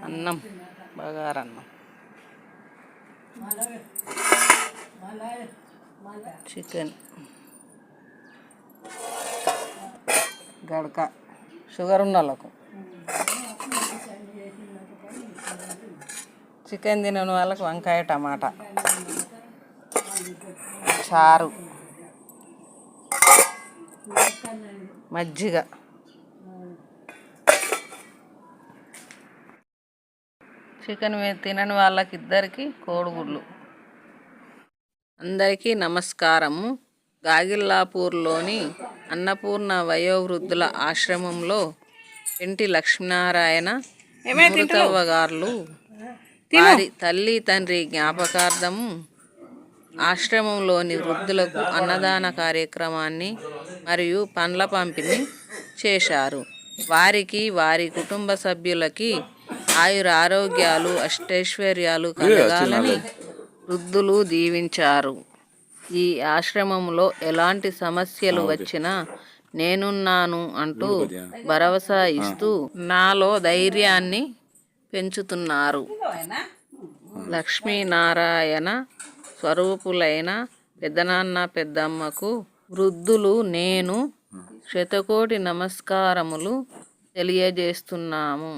అన్నం, బగారన్నం, chicken, గడక, sugar ఉన్న వాళ్ళకు, చికెన్ తినని వాళ్ళకు వంకాయ టమాటా, చారు, మజ్జిగ, చికెన్ తినని వాళ్ళకి ఇద్దరికి కోడిగుడ్లు. అందరికీ నమస్కారము. గాగిల్లాపూర్లోని అన్నపూర్ణ వయోవృద్ధుల ఆశ్రమంలో ఇంటి లక్ష్మీనారాయణ అమృతవ్వ గారు వారి తల్లి తండ్రి జ్ఞాపకార్థము ఆశ్రమంలోని వృద్ధులకు అన్నదాన కార్యక్రమాన్ని మరియు పండ్ల పంపిణీ చేశారు. వారికి వారి కుటుంబ సభ్యులకి ఆయురారోగ్యాలు అష్టైశ్వర్యాలు కలగాలని వృద్ధులు దీవించారు. ఈ ఆశ్రమంలో ఎలాంటి సమస్యలు వచ్చినా నేనున్నాను అంటూ భరోసా ఇస్తూ నాలో ధైర్యాన్ని పెంచుతున్నారు. లక్ష్మీనారాయణ స్వరూపులైన పెద్దనాన్న పెద్దమ్మకు వృద్ధులు నేను శతకోటి నమస్కారములు తెలియజేస్తున్నాము.